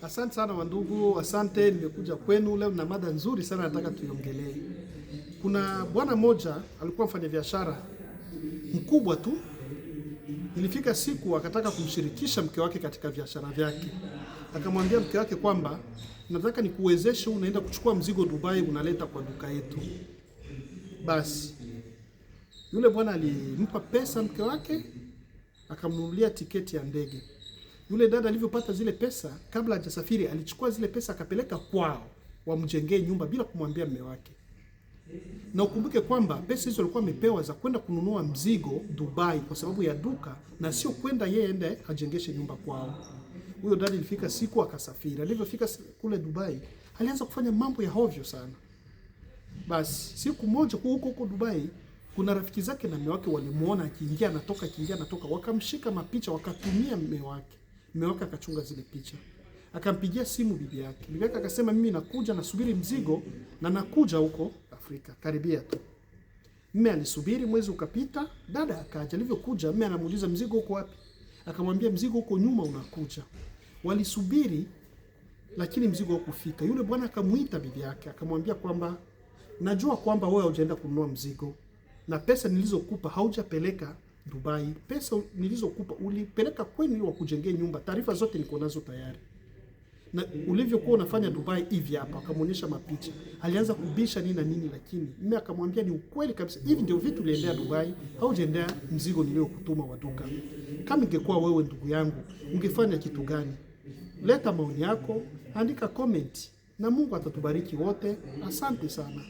Asante sana wandugu, asante. Nimekuja kwenu leo na mada nzuri sana nataka tuiongelee. Kuna bwana mmoja alikuwa mfanyabiashara mkubwa tu. Ilifika siku akataka kumshirikisha mke wake katika biashara vyake. Akamwambia mke wake kwamba nataka nikuwezeshe, unaenda kuchukua mzigo Dubai unaleta kwa duka yetu. Basi yule bwana alimpa pesa mke wake, akamnunulia tiketi ya ndege. Yule dada alivyopata zile pesa, kabla hajasafiri alichukua zile pesa akapeleka kwao wamjengee nyumba bila kumwambia mume wake. Na ukumbuke kwamba pesa hizo alikuwa amepewa za kwenda kununua mzigo Dubai kwa sababu ya duka, na sio kwenda yeye ende ajengeshe nyumba kwao. Huyo dada ilifika siku akasafiri. Alivyofika kule Dubai, alianza kufanya mambo ya hovyo sana. Basi siku moja huko Dubai, kuna rafiki zake na mume wake walimuona akiingia anatoka, wakamshika mapicha wakatumia mume wake. Mume wake akachunga zile picha. Akampigia simu bibi yake. Bibi yake akasema, mimi nakuja, nasubiri mzigo na nakuja huko Afrika, karibia tu. Mume alisubiri, mwezi ukapita, dada akaja. Alivyokuja, mume anamuuliza mzigo uko wapi? Akamwambia mzigo uko nyuma unakuja. Walisubiri lakini mzigo haukufika. Yule bwana akamuita bibi yake, akamwambia kwamba najua kwamba wewe hujaenda kununua mzigo na pesa nilizokupa haujapeleka Dubai. Pesa nilizokupa ulipeleka kwenu ili wakujengee nyumba. Taarifa zote niko nazo tayari. Na ulivyokuwa unafanya Dubai hivi hapa, akamuonyesha mapicha. Alianza kubisha nini na nini, lakini mimi akamwambia ni ukweli kabisa. Hivi ndio vitu uliendea Dubai, haujaendea mzigo niliokutuma wa duka. Kama ingekuwa wewe ndugu yangu, ungefanya kitu gani? Leta maoni yako, andika comment na Mungu atatubariki wote. Asante sana.